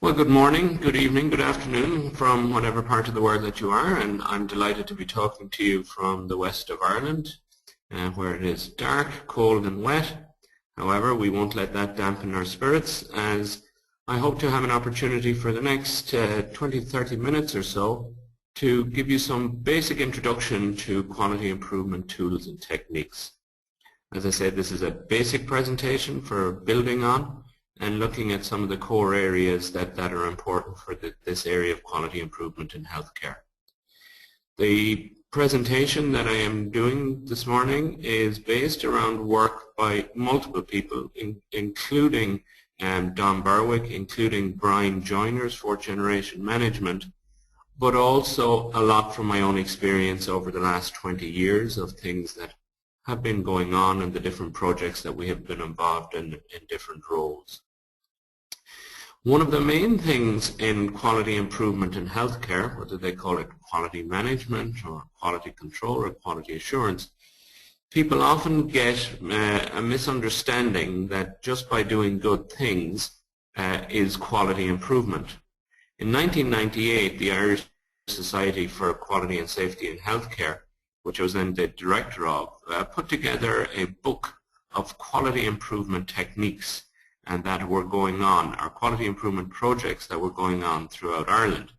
Well, good morning, good evening, good afternoon from whatever part of the world that you are, and I'm delighted to be talking to you from the west of Ireland, where it is dark, cold and wet. However, we won't let that dampen our spirits, as I hope to have an opportunity for the next 20-30 minutes or so to give you some basic introduction to quality improvement tools and techniques. As I said, this is a basic presentation for building on and looking at some of the core areas that are important for this area of quality improvement in healthcare. The presentation that I am doing this morning is based around work by multiple people, including Don Berwick, including Brian Joyner's Fourth Generation Management, but also a lot from my own experience over the last 20 years of things that have been going on and the different projects that we have been involved in different roles. One of the main things in quality improvement in healthcare, whether they call it quality management or quality control or quality assurance, people often get a misunderstanding that just by doing good things is quality improvement. In 1998, the Irish Society for Quality and Safety in Healthcare, which I was then the director of, put together a book of quality improvement techniques and that were going on, our quality improvement projects that were going on throughout Ireland.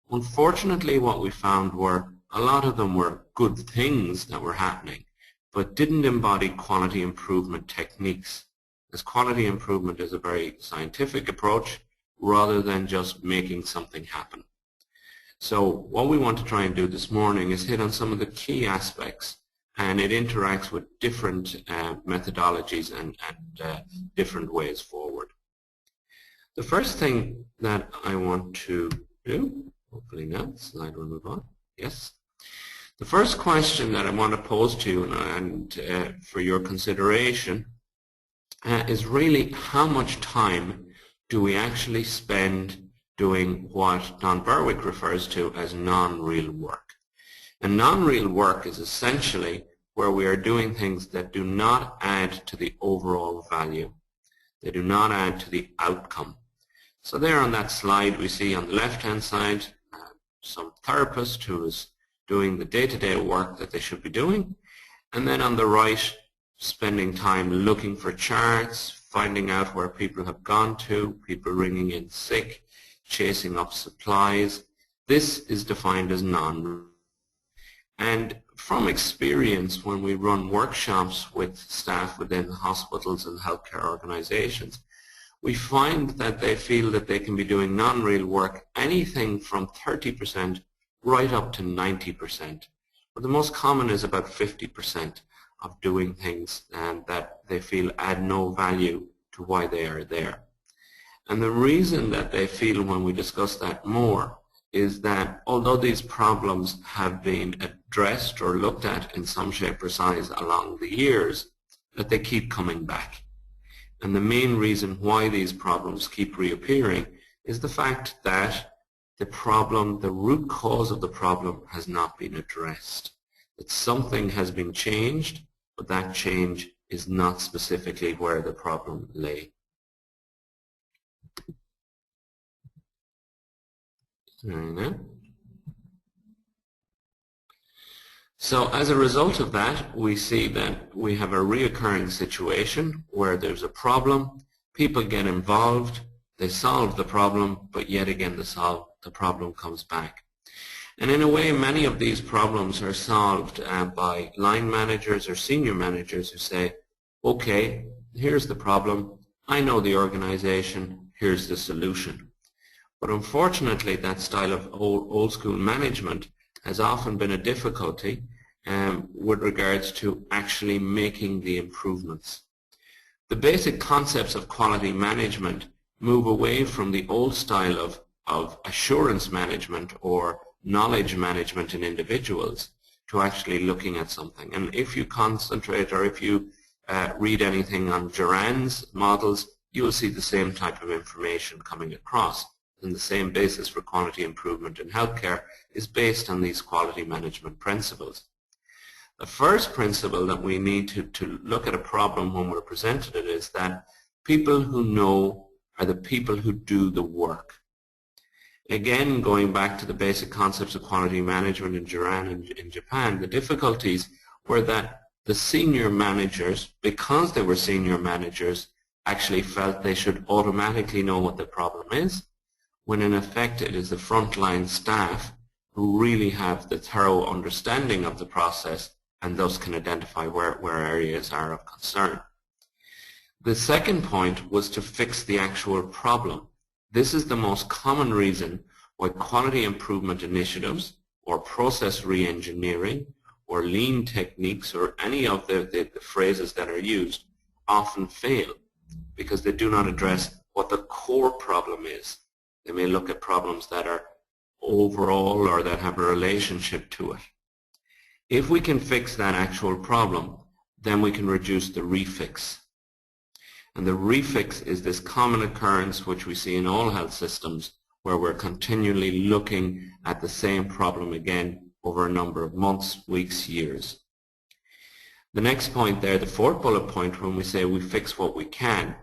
Unfortunately, what we found were a lot of them were good things that were happening, but didn't embody quality improvement techniques, as quality improvement is a very scientific approach rather than just making something happen. So what we want to try and do this morning is hit on some of the key aspects, and it interacts with different methodologies and different ways forward. The first thing that I want to do, hopefully now, slide will move on, yes. The first question that I want to pose to you and for your consideration is really how much time do we actually spend doing what Don Berwick refers to as non-real work. And non-real work is essentially where we are doing things that do not add to the overall value. They do not add to the outcome. So there on that slide we see on the left-hand side some therapist who is doing the day-to-day work that they should be doing, and then on the right spending time looking for charts, finding out where people have gone to, people ringing in sick, chasing up supplies. This is defined as non-real. And from experience, when we run workshops with staff within hospitals and healthcare organizations, we find that they feel that they can be doing non-real work anything from 30% right up to 90%. But the most common is about 50% of doing things that they feel add no value to why they are there. And the reason that they feel, when we discuss that more, is that although these problems have been addressed or looked at in some shape or size along the years, that they keep coming back. And the main reason why these problems keep reappearing is the fact that the problem, the root cause of the problem, has not been addressed. That something has been changed, but that change is not specifically where the problem lay. So as a result of that, we see that we have a reoccurring situation where there's a problem, people get involved, they solve the problem, but yet again the problem comes back. And in a way, many of these problems are solved by line managers or senior managers who say, okay, here's the problem, I know the organization, here's the solution. But unfortunately, that style of old school management has often been a difficulty with regards to actually making the improvements. The basic concepts of quality management move away from the old style of assurance management or knowledge management in individuals to actually looking at something. And if you concentrate or if you read anything on Duran's models, you will see the same type of information coming across. And the same basis for quality improvement in healthcare is based on these quality management principles. The first principle that we need to look at a problem when we're presented it is that people who know are the people who do the work. Again, going back to the basic concepts of quality management in Japan, the difficulties were that the senior managers, because they were senior managers, actually felt they should automatically know what the problem is, when in effect it is the frontline staff who really have the thorough understanding of the process and thus can identify where areas are of concern. The second point was to fix the actual problem. This is the most common reason why quality improvement initiatives or process re-engineering or lean techniques or any of the phrases that are used often fail, because they do not address what the core problem is. They may look at problems that are overall or that have a relationship to it. If we can fix that actual problem, then we can reduce the refix. And the refix is this common occurrence which we see in all health systems, where we're continually looking at the same problem again over a number of months, weeks, years. The next point there, the fourth bullet point, when we say we fix what we can,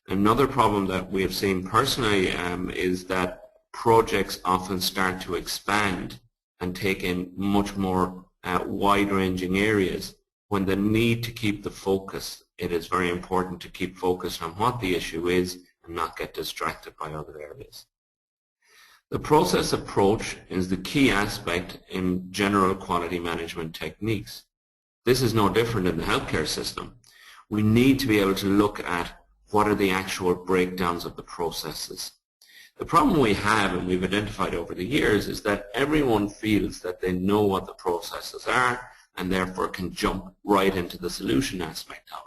another problem that we have seen personally is that projects often start to expand and take in much more wide-ranging areas, when the need to keep the focus. It is very important to keep focused on what the issue is and not get distracted by other areas. The process approach is the key aspect in general quality management techniques. This is no different in the healthcare system. We need to be able to look at what are the actual breakdowns of the processes. The problem we have, and we've identified over the years, is that everyone feels that they know what the processes are and therefore can jump right into the solution aspect of it.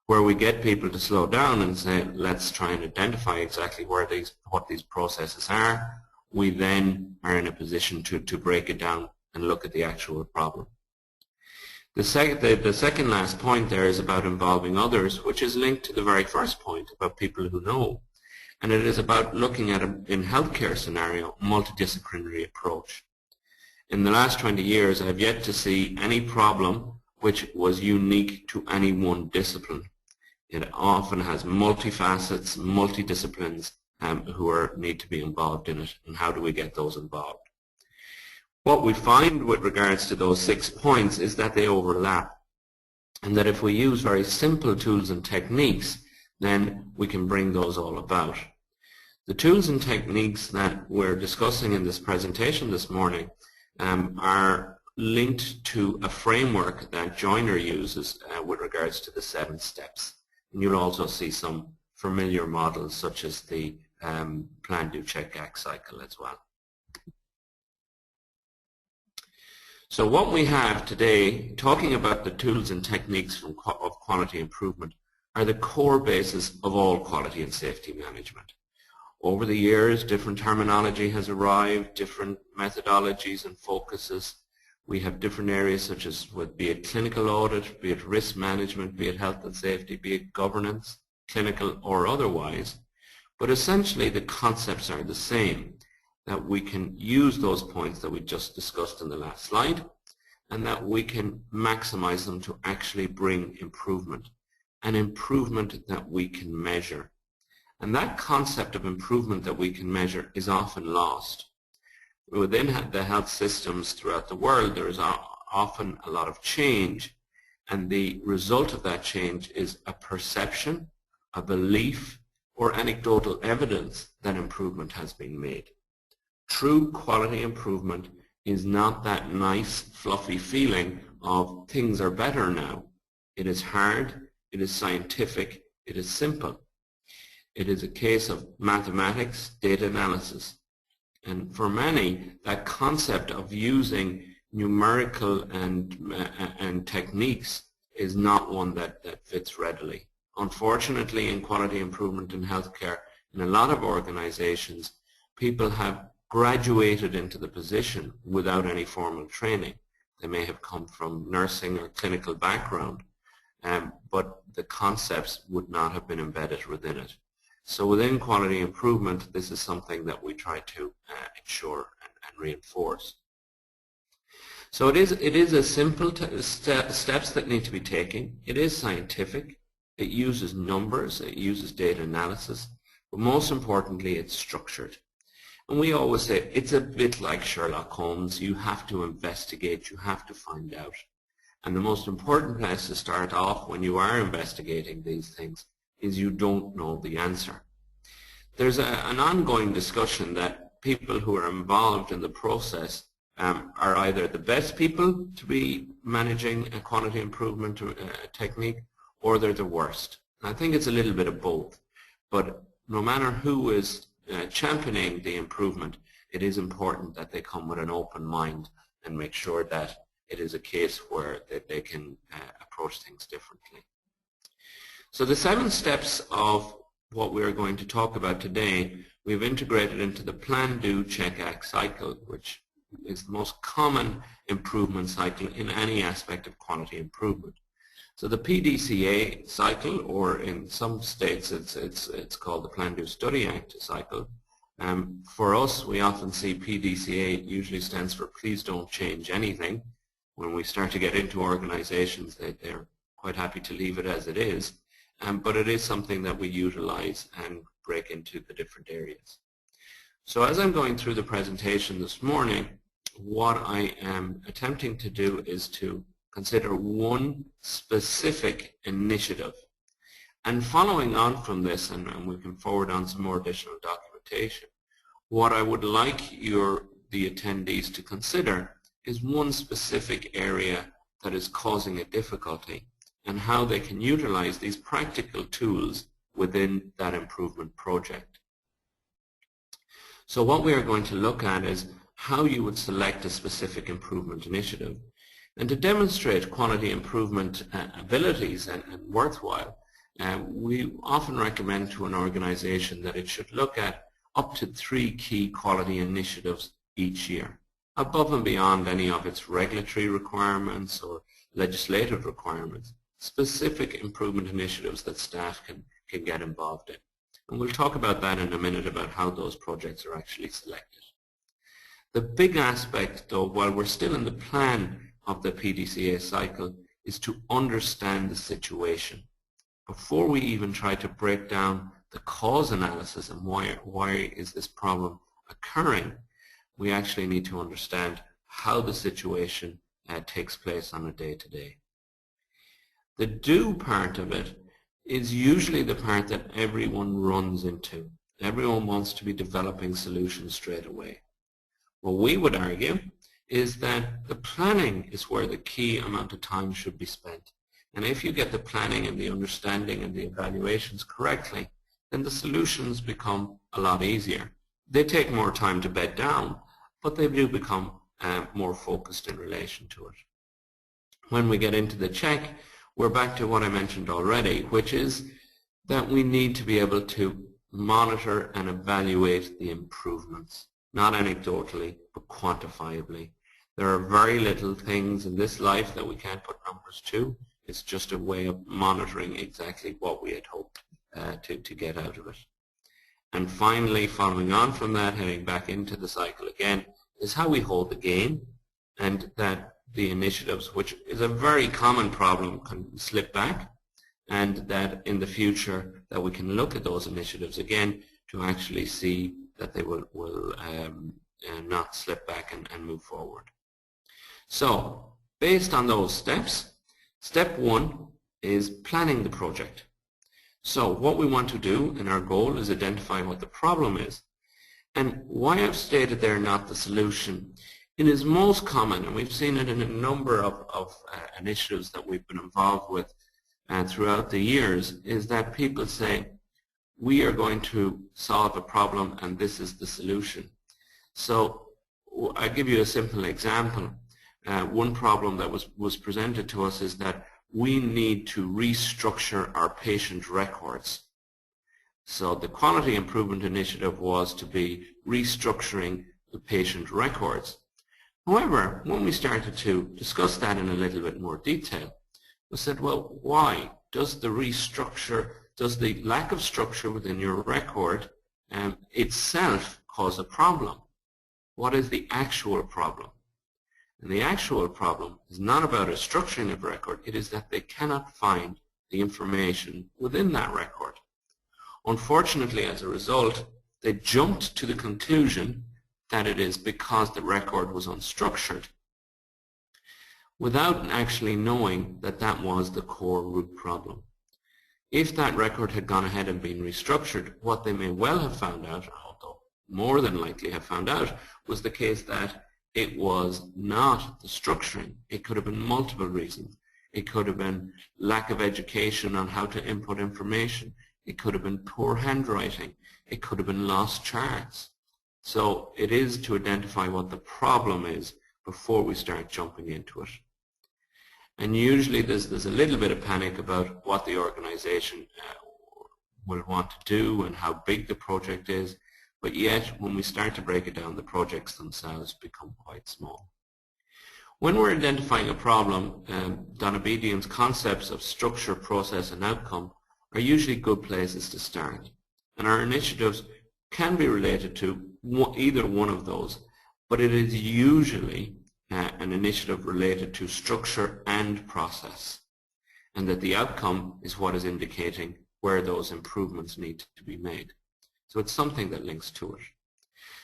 Where we get people to slow down and say, let's try and identify exactly what these processes are, we then are in a position to break it down and look at the actual problem. The second last point there is about involving others, which is linked to the very first point about people who know. And it is about looking at, in healthcare scenario, multidisciplinary approach. In the last 20 years, I have yet to see any problem which was unique to any one discipline. It often has multifacets, multidisciplines who need to be involved in it, and how do we get those involved? What we find with regards to those 6 points is that they overlap, and that if we use very simple tools and techniques, then we can bring those all about. The tools and techniques that we're discussing in this presentation this morning are linked to a framework that Joyner uses with regards to the 7 steps. And you'll also see some familiar models such as the plan, do, check, act cycle as well. So what we have today, talking about the tools and techniques of quality improvement, are the core basis of all quality and safety management. Over the years, different terminology has arrived, different methodologies and focuses. We have different areas such as, be it clinical audit, be it risk management, be it health and safety, be it governance, clinical or otherwise. But essentially the concepts are the same, that we can use those points that we just discussed in the last slide, and that we can maximize them to actually bring improvement, an improvement that we can measure. And that concept of improvement that we can measure is often lost. Within the health systems throughout the world, there is often a lot of change, and the result of that change is a perception, a belief, or anecdotal evidence that improvement has been made. True quality improvement is not that nice, fluffy feeling of things are better now. It is hard, it is scientific, it is simple. It is a case of mathematics, data analysis. And for many, that concept of using numerical and techniques is not one that fits readily. Unfortunately, in quality improvement in healthcare, in a lot of organizations, people have graduated into the position without any formal training. They may have come from nursing or clinical background, but the concepts would not have been embedded within it. So within quality improvement, this is something that we try to ensure and reinforce. So it is a simple steps that need to be taken. It is scientific. It uses numbers. It uses data analysis. but most importantly, it's structured. And we always say it's a bit like Sherlock Holmes. You have to investigate, you have to find out. And the most important place to start off when you are investigating these things is you don't know the answer. There's an ongoing discussion that people who are involved in the process are either the best people to be managing a quality improvement technique, or they're the worst. And I think it's a little bit of both. But no matter who is championing the improvement, it is important that they come with an open mind and make sure that it is a case where they can approach things differently. So the 7 steps of what we are going to talk about today, we've integrated into the Plan, Do, Check, Act cycle, which is the most common improvement cycle in any aspect of quality improvement. So the PDCA cycle, or in some states it's called the Plan, Do, Study, Act cycle. For us, we often see PDCA usually stands for Please Don't Change Anything. When we start to get into organizations, they're quite happy to leave it as it is, but it is something that we utilize and break into the different areas. So as I'm going through the presentation this morning, what I am attempting to do is to consider one specific initiative. And following on from this, and we can forward on some more additional documentation, what I would like the attendees to consider is one specific area that is causing a difficulty and how they can utilize these practical tools within that improvement project. So what we are going to look at is how you would select a specific improvement initiative. And to demonstrate quality improvement abilities and worthwhile, we often recommend to an organization that it should look at up to 3 key quality initiatives each year, above and beyond any of its regulatory requirements or legislative requirements, specific improvement initiatives that staff can get involved in. And we'll talk about that in a minute, about how those projects are actually selected. The big aspect, though, while we're still in the plan of the PDCA cycle, is to understand the situation. Before we even try to break down the cause analysis and why is this problem occurring, we actually need to understand how the situation takes place on a day-to-day. The do part of it is usually the part that everyone runs into. Everyone wants to be developing solutions straight away. What we would argue is that the planning is where the key amount of time should be spent. And if you get the planning and the understanding and the evaluations correctly, then the solutions become a lot easier. They take more time to bed down, but they do become more focused in relation to it. When we get into the check, we're back to what I mentioned already, which is that we need to be able to monitor and evaluate the improvements, not anecdotally, but quantifiably. There are very little things in this life that we can't put numbers to. It's just a way of monitoring exactly what we had hoped to get out of it. And finally, following on from that, heading back into the cycle again, is how we hold the game, and that the initiatives, which is a very common problem, can slip back, and that in the future that we can look at those initiatives again to actually see that they will not slip back and move forward. So based on those steps, step 1 is planning the project. So what we want to do, and our goal, is identify what the problem is. And why I've stated there not the solution, it is most common, and we've seen it in a number of initiatives that we've been involved with throughout the years, is that people say, we are going to solve a problem and this is the solution. So I'll give you a simple example. One problem that was presented to us is that we need to restructure our patient records. So the quality improvement initiative was to be restructuring the patient records. However, when we started to discuss that in a little bit more detail, we said, well, why? Does the lack of structure within your record itself cause a problem? What is the actual problem? And the actual problem is not about a structuring of a record, it is that they cannot find the information within that record. Unfortunately, as a result, they jumped to the conclusion that it is because the record was unstructured, without actually knowing that that was the core root problem. If that record had gone ahead and been restructured, what they may well have found out, although more than likely have found out, was the case that it was not the structuring. It could have been multiple reasons. It could have been lack of education on how to input information. It could have been poor handwriting. It could have been lost charts. So it is to identify what the problem is before we start jumping into it. And usually there's a little bit of panic about what the organization will want to do and how big the project is, but yet when we start to break it down, the projects themselves become quite small. When we're identifying a problem, Donna Bedian's concepts of structure, process, and outcome are usually good places to start. And our initiatives can be related to either one of those, but it is usually an initiative related to structure and process, and that the outcome is what is indicating where those improvements need to be made. So it's something that links to it.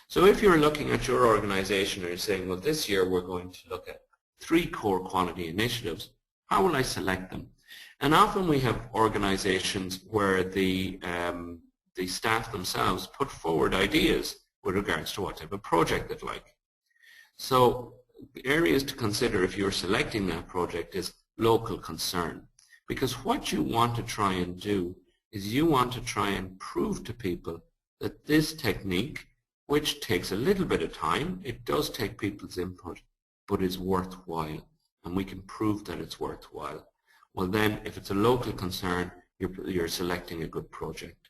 So if you're looking at your organization and you're saying, well, this year we're going to look at 3 core quality initiatives, how will I select them? And often we have organizations where the staff themselves put forward ideas with regards to what type of project they'd like. So areas to consider if you're selecting that project is local concern, because what you want to try and do is you want to try and prove to people that this technique, which takes a little bit of time, it does take people's input, but is worthwhile, and we can prove that it's worthwhile. Well then, if it's a local concern, you're selecting a good project.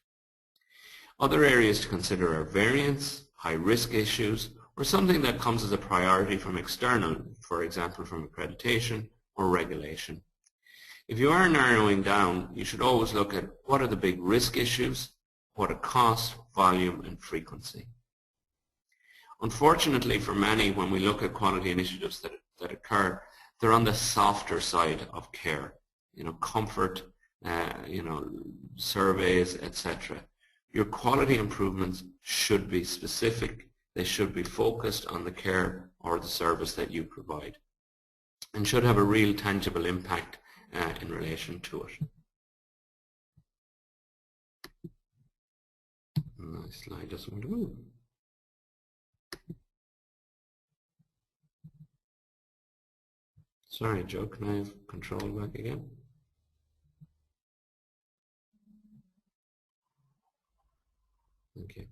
Other areas to consider are variance, high-risk issues, or something that comes as a priority from external, for example from accreditation or regulation. If you are narrowing down, you should always look at what are the big risk issues, what are cost, volume, and frequency. Unfortunately for many, when we look at quality initiatives that occur, they're on the softer side of care, comfort, surveys, etc. Your quality improvements should be specific. They should be focused on the care or the service that you provide, and should have a real tangible impact in relation to it. My slide doesn't want to move. Sorry, Joe, can I have control back again? Okay.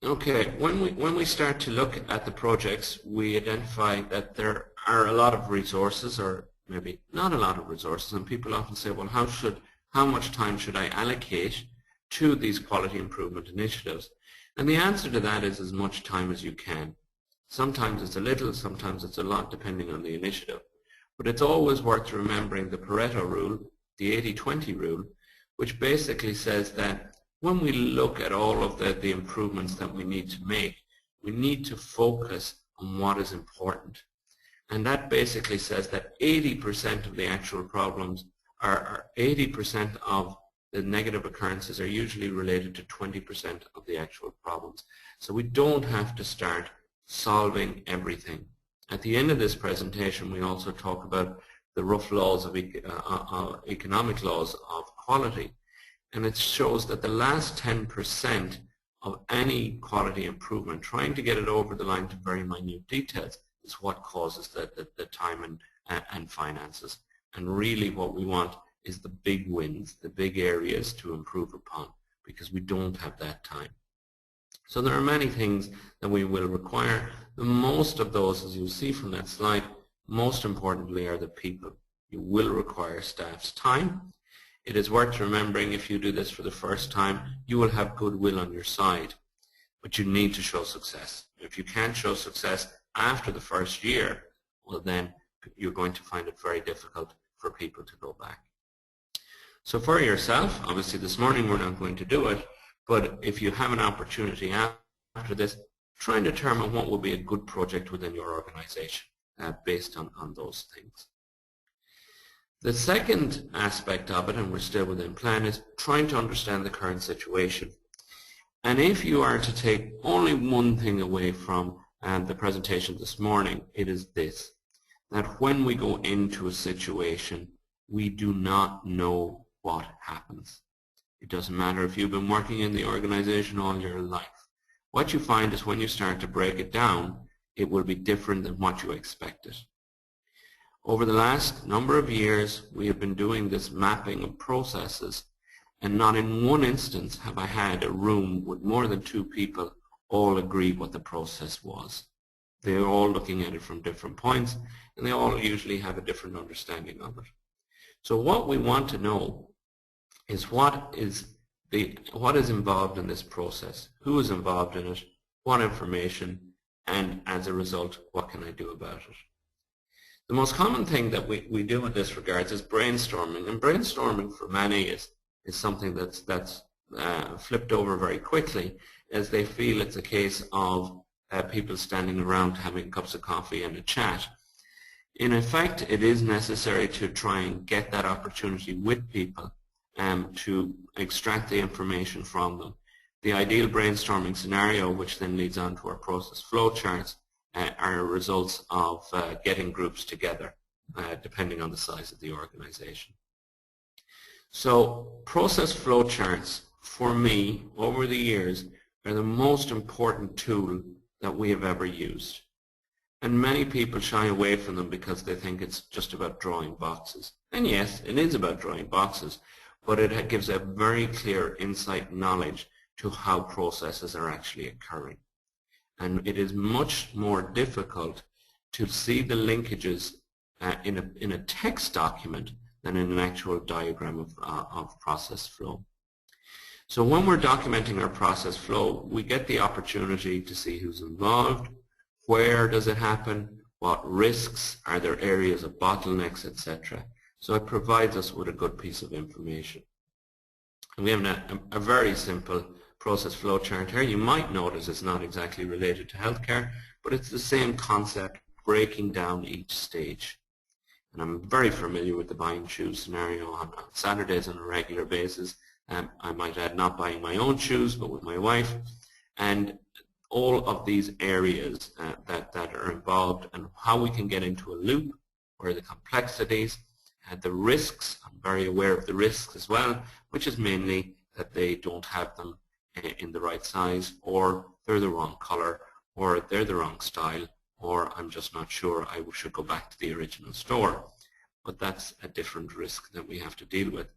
Okay, when we start to look at the projects, we identify that there are a lot of resources, or maybe not a lot of resources, and people often say, well, how much time should I allocate to these quality improvement initiatives? And the answer to that is as much time as you can. Sometimes it's a little, sometimes it's a lot, depending on the initiative. But it's always worth remembering the Pareto rule, the 80-20 rule, which basically says that when we look at all of the improvements that we need to make, we need to focus on what is important. And that basically says that 80% of the actual problems are 80% of the negative occurrences are usually related to 20% of the actual problems. So we don't have to start solving everything. At the end of this presentation, we also talk about the rough laws of economic laws of quality. And it shows that the last 10% of any quality improvement, trying to get it over the line to very minute details, is what causes the time and finances. And really what we want is the big wins, the big areas to improve upon, because we don't have that time. So there are many things that we will require. The most of those, as you'll see from that slide, most importantly are the people. You will require staff's time. It is worth remembering, if you do this for the first time, you will have goodwill on your side, but you need to show success. If you can't show success after the first year, well then you're going to find it very difficult for people to go back. So for yourself, obviously this morning we're not going to do it, but if you have an opportunity after this, try and determine what will be a good project within your organization based on those things. The second aspect of it, and we're still within plan, is trying to understand the current situation. And if you are to take only one thing away from the presentation this morning, it is this, that when we go into a situation, we do not know what happens. It doesn't matter if you've been working in the organization all your life. What you find is when you start to break it down, it will be different than what you expected. Over the last number of years, we have been doing this mapping of processes, and not in one instance have I had a room with more than 2 people all agree what the process was. They're all looking at it from different points, and they all usually have a different understanding of it. So what we want to know is what is involved in this process, who is involved in it, what information, and as a result, what can I do about it? The most common thing that we do in this regard is brainstorming, and brainstorming for many is something that's flipped over very quickly, as they feel it's a case of people standing around having cups of coffee and a chat. In effect, it is necessary to try and get that opportunity with people to extract the information from them. The ideal brainstorming scenario, which then leads on to our process flow charts, are results of getting groups together, depending on the size of the organization. So process flow charts, for me, over the years, are the most important tool that we have ever used. And many people shy away from them because they think it's just about drawing boxes. And yes, it is about drawing boxes, but it gives a very clear insight knowledge to how processes are actually occurring. And it is much more difficult to see the linkages in a text document than in an actual diagram of process flow. So when we're documenting our process flow, we get the opportunity to see who's involved, where does it happen, what risks, are there areas of bottlenecks, etc. So it provides us with a good piece of information. And we have a very simple process flow chart here. You might notice it's not exactly related to healthcare, but it's the same concept, breaking down each stage. And I'm very familiar with the buying shoes scenario on Saturdays on a regular basis. I might add not buying my own shoes, but with my wife. And all of these areas that are involved and how we can get into a loop, where the complexities and the risks, I'm very aware of the risks as well, which is mainly that they don't have them in the right size, or they're the wrong color, or they're the wrong style, or I'm just not sure I should go back to the original store. But that's a different risk that we have to deal with.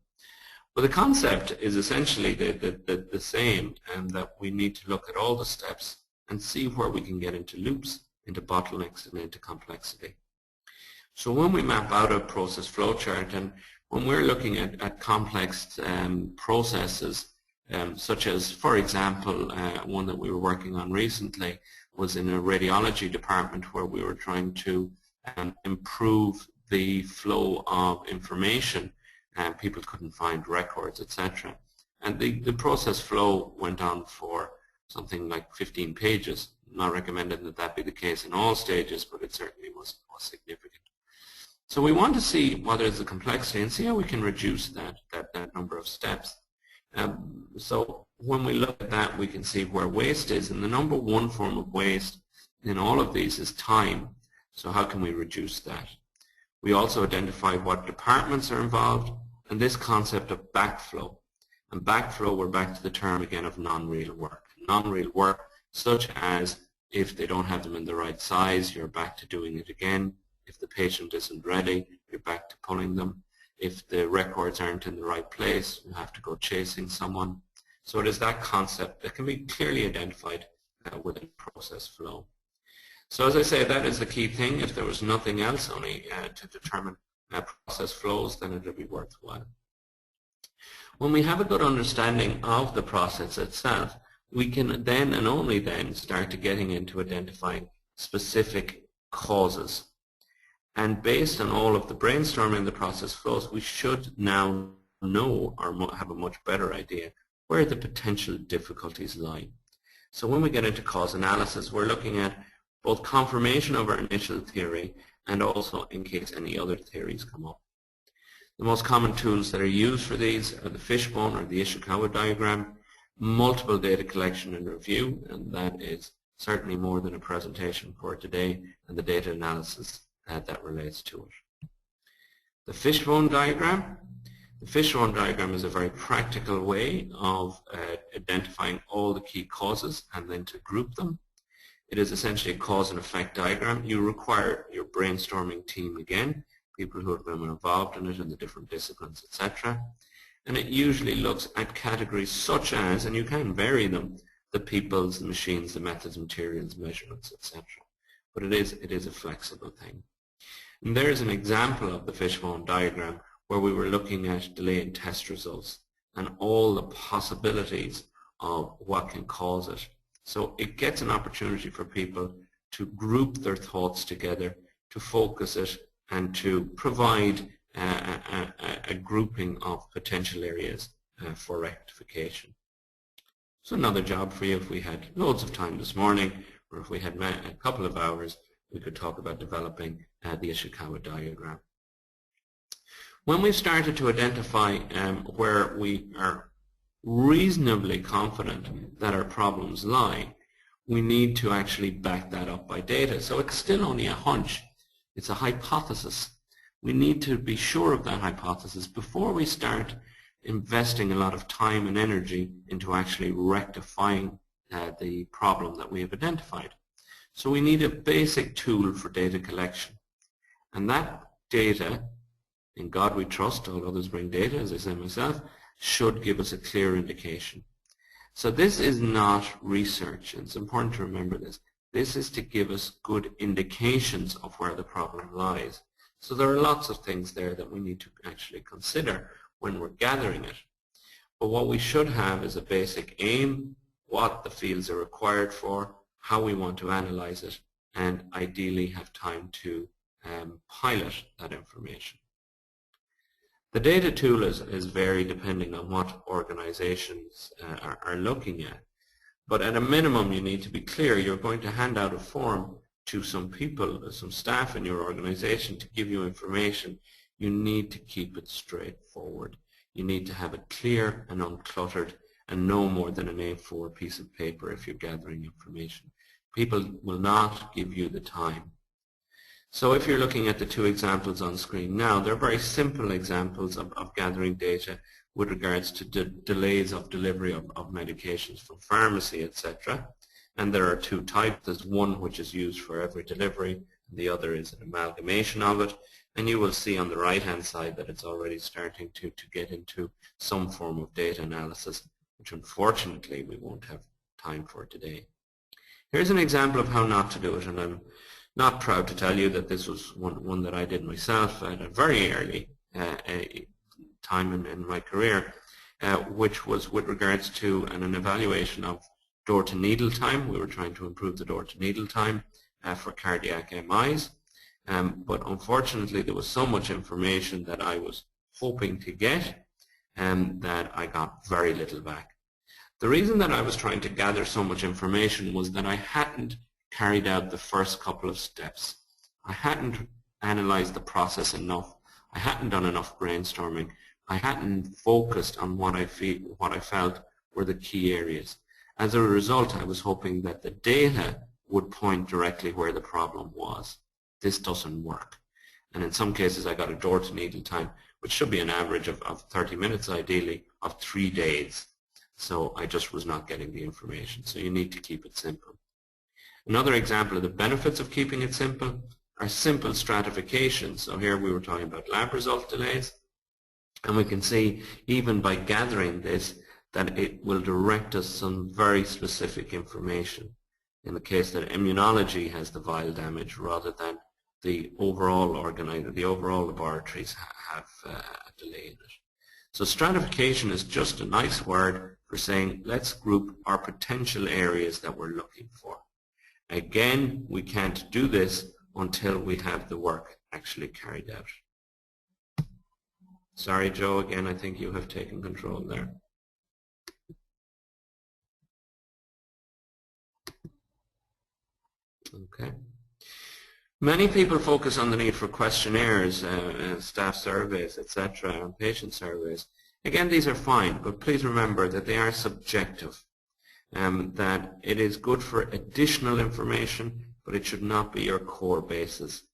But the concept is essentially the same, and that we need to look at all the steps and see where we can get into loops, into bottlenecks, and into complexity. So when we map out a process flow chart, and when we're looking at complex processes, such as, for example, one that we were working on recently was in a radiology department where we were trying to improve the flow of information, and people couldn't find records, etc. And the process flow went on for something like 15 pages. I'm not recommending that that be the case in all stages, but it certainly was significant. So we want to see what is the complexity and see how we can reduce that number of steps. So when we look at that, we can see where waste is, and the number one form of waste in all of these is time. So how can we reduce that? We also identify what departments are involved, and this concept of backflow. And backflow, we're back to the term again of non-real work. Non-real work, such as if they don't have them in the right size, you're back to doing it again. If the patient isn't ready, you're back to pulling them. If the records aren't in the right place, you have to go chasing someone. So it is that concept that can be clearly identified within process flow. So as I say, that is the key thing. If there was nothing else only to determine process flows, then it would be worthwhile. When we have a good understanding of the process itself, we can then and only then start to getting into identifying specific causes. And based on all of the brainstorming, the process flows, we should now know or have a much better idea where the potential difficulties lie. So when we get into cause analysis, we're looking at both confirmation of our initial theory and also in case any other theories come up. The most common tools that are used for these are the Fishbone or the Ishikawa diagram, multiple data collection and review, and that is certainly more than a presentation for today, and the data analysis that relates to it. The Fishbone diagram. The Fishbone diagram is a very practical way of identifying all the key causes and then to group them. It is essentially a cause and effect diagram. You require your brainstorming team again, people who have been involved in it in the different disciplines, etc. And it usually looks at categories such as, and you can vary them, the peoples, the machines, the methods, materials, measurements, etc. But it is a flexible thing. And there is an example of the Fishbone diagram where we were looking at delay in test results and all the possibilities of what can cause it. So it gets an opportunity for people to group their thoughts together, to focus it, and to provide a grouping of potential areas for rectification. So another job for you, if we had loads of time this morning, or if we had a couple of hours, we could talk about developing the Ishikawa diagram. When we've started to identify where we are reasonably confident that our problems lie, we need to actually back that up by data. So it's still only a hunch. It's a hypothesis. We need to be sure of that hypothesis before we start investing a lot of time and energy into actually rectifying the problem that we have identified. So we need a basic tool for data collection. And that data, in God we trust, all others bring data, as I say myself, should give us a clear indication. So this is not research, and it's important to remember this. This is to give us good indications of where the problem lies. So there are lots of things there that we need to actually consider when we're gathering it. But what we should have is a basic aim, what the fields are required for, how we want to analyze it, and ideally have time to pilot that information. The data tool is varied depending on what organizations are looking at. But at a minimum, you need to be clear. You're going to hand out a form to some people, some staff in your organization to give you information. You need to keep it straightforward. You need to have it clear and uncluttered and no more than an A4 piece of paper if you're gathering information. People will not give you the time. So if you're looking at the two examples on screen now, they're very simple examples of gathering data with regards to delays of delivery of medications from pharmacy, etc. And there are two types. There's one which is used for every delivery, and the other is an amalgamation of it. And you will see on the right-hand side that it's already starting to get into some form of data analysis, which unfortunately we won't have time for today. Here's an example of how not to do it, and I'm not proud to tell you that this was one that I did myself at a very early time in my career, which was with regards to an evaluation of door-to-needle time. We were trying to improve the door-to-needle time for cardiac MIs, but unfortunately there was so much information that I was hoping to get that I got very little back. The reason that I was trying to gather so much information was that I hadn't carried out the first couple of steps. I hadn't analyzed the process enough. I hadn't done enough brainstorming. I hadn't focused on what I felt were the key areas. As a result, I was hoping that the data would point directly where the problem was. This doesn't work. And in some cases, I got a door-to-needle time, which should be an average of 30 minutes, ideally, of 3 days. So I just was not getting the information. So you need to keep it simple. Another example of the benefits of keeping it simple are simple stratification. So here we were talking about lab result delays. And we can see, even by gathering this, that it will direct us some very specific information. In the case that immunology has the vial damage rather than the overall laboratories have a delay in it. So stratification is just a nice word for saying let's group our potential areas that we're looking for. Again, we can't do this until we have the work actually carried out. Sorry, Joe, again, I think you have taken control there. Okay. Many people focus on the need for questionnaires, staff surveys, etc., and patient surveys. Again, these are fine, but please remember that they are subjective, that it is good for additional information, but it should not be your core basis.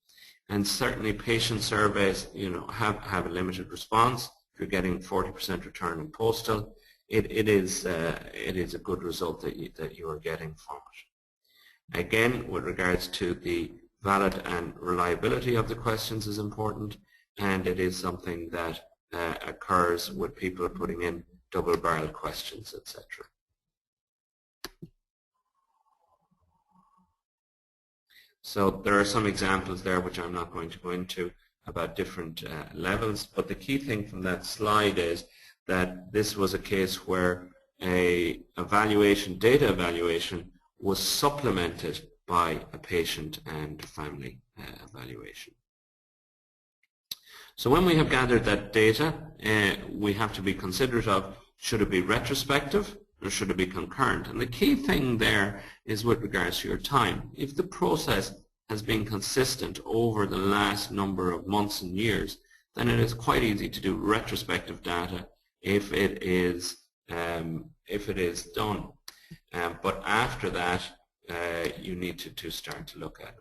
And certainly patient surveys, have a limited response. If you're getting 40% return in postal, it is a good result that you are getting from it. Again, with regards to the valid and reliability of the questions is important, and it is something that occurs with people putting in double-barreled questions, etc. So there are some examples there which I'm not going to go into about different levels, but the key thing from that slide is that this was a case where a data evaluation was supplemented by a patient and family evaluation. So when we have gathered that data, we have to be considerate of, should it be retrospective or should it be concurrent? And the key thing there is with regards to your time. If the process has been consistent over the last number of months and years, then it is quite easy to do retrospective data if it is done. But after that, you need to start to look at it.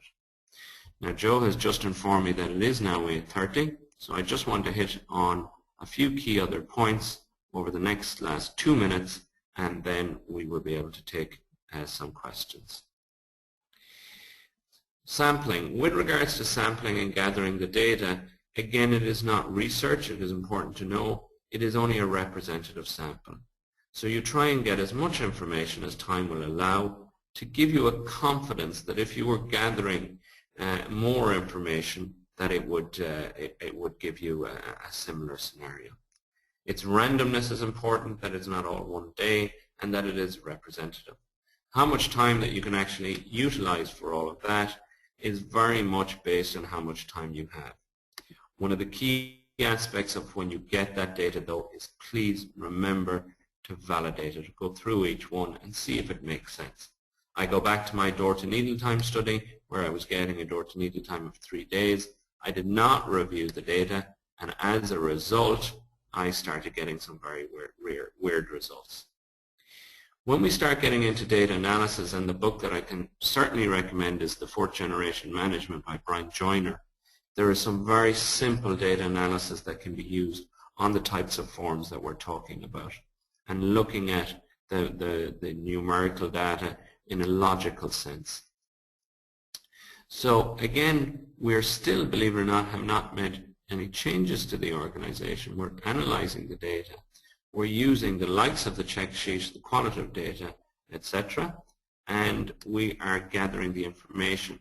Now, Joe has just informed me that it is now 8:30, so I just want to hit on a few key other points over the last 2 minutes, and then we will be able to take some questions. Sampling. With regards to sampling and gathering the data, again, it is not research. It is important to know it is only a representative sample. So you try and get as much information as time will allow to give you a confidence that if you were gathering more information, that it would give you a similar scenario. Its randomness is important, that it's not all one day, and that it is representative. How much time that you can actually utilize for all of that is very much based on how much time you have. One of the key aspects of when you get that data, though, is please remember to validate it. Go through each one and see if it makes sense. I go back to my door-to-needle time study where I was getting a door-to-needle time of 3 days. I did not review the data, and as a result, I started getting some very weird results. When we start getting into data analysis, and the book that I can certainly recommend is The Fourth Generation Management by Brian Joyner, there is some very simple data analysis that can be used on the types of forms that we're talking about, and looking at the numerical data in a logical sense. So again, we're still, believe it or not, have not made any changes to the organization. We're analyzing the data. We're using the likes of the check sheet, the qualitative data, etc., and we are gathering the information.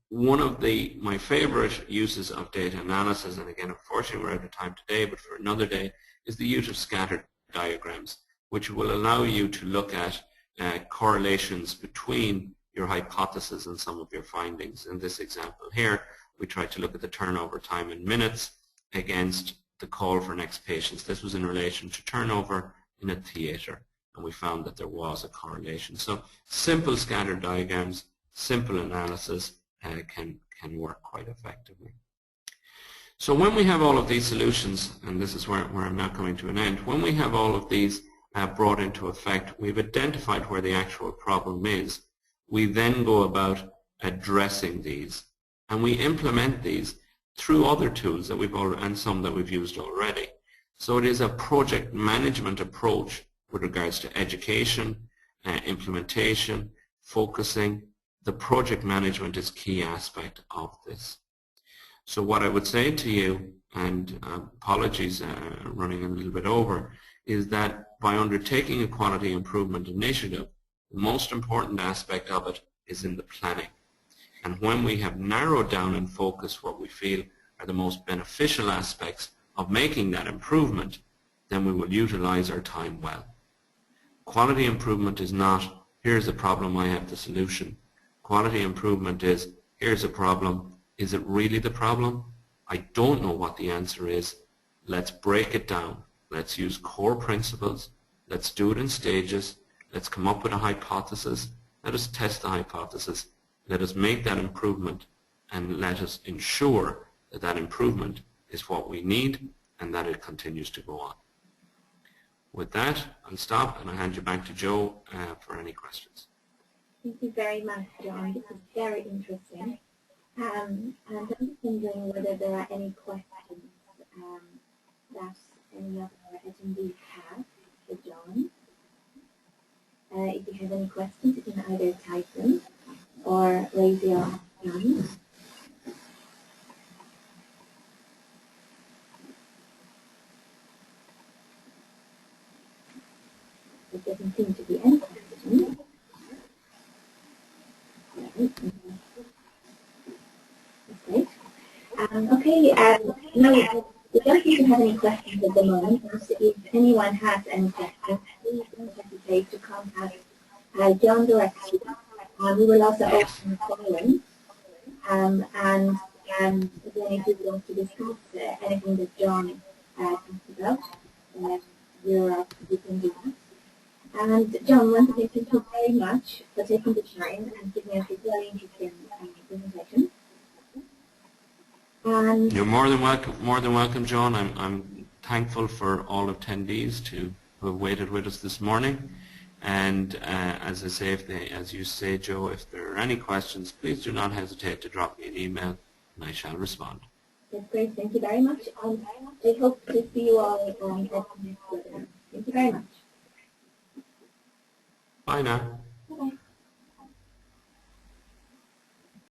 One of my favorite uses of data analysis, and again, unfortunately we're out of time today, but for another day, is the use of scatter diagrams, which will allow you to look at correlations between your hypothesis and some of your findings. In this example here, we tried to look at the turnover time in minutes against the call for next patients. This was in relation to turnover in a theater, and we found that there was a correlation. So simple scatter diagrams, simple analysis can work quite effectively. So when we have all of these solutions, and this is where I'm now coming to an end, when we have all of these brought into effect, we've identified where the actual problem is. We then go about addressing these, and we implement these through other tools that and some that we've used already. So it is a project management approach with regards to education, implementation, focusing. The project management is key aspect of this. So what I would say to you, and apologies running a little bit over, is that by undertaking a quality improvement initiative, the most important aspect of it is in the planning. And when we have narrowed down and focused what we feel are the most beneficial aspects of making that improvement, then we will utilize our time well. Quality improvement is not, here's a problem, I have the solution. Quality improvement is, here's a problem, is it really the problem? I don't know what the answer is. Let's break it down. Let's use core principles. Let's do it in stages. Let's come up with a hypothesis. Let us test the hypothesis. Let us make that improvement, and let us ensure that that improvement is what we need and that it continues to go on. With that, I'll stop and I'll hand you back to Joe for any questions. Thank you very much, John. This is very interesting. And I'm just wondering whether there are any questions that any of our attendees have for John. If you have any questions, you can either type them or raise your hand. There doesn't seem to be any questions. Great. Okay, now we don't seem to have any questions at the moment. If anyone has any questions, please don't hesitate to contact John directly. We will also open the forum. And again, if you want to discuss anything that John talked about, you can do that. And John, once again, thank you very much for taking the time and giving us a very interesting presentation. And you're more than welcome, John. I'm thankful for all attendees who have waited with us this morning. And as I say, as you say, Joe, if there are any questions, please do not hesitate to drop me an email, and I shall respond. That's great. Thank you very much. I hope to see you all at the next webinar. Thank you very much. Bye now.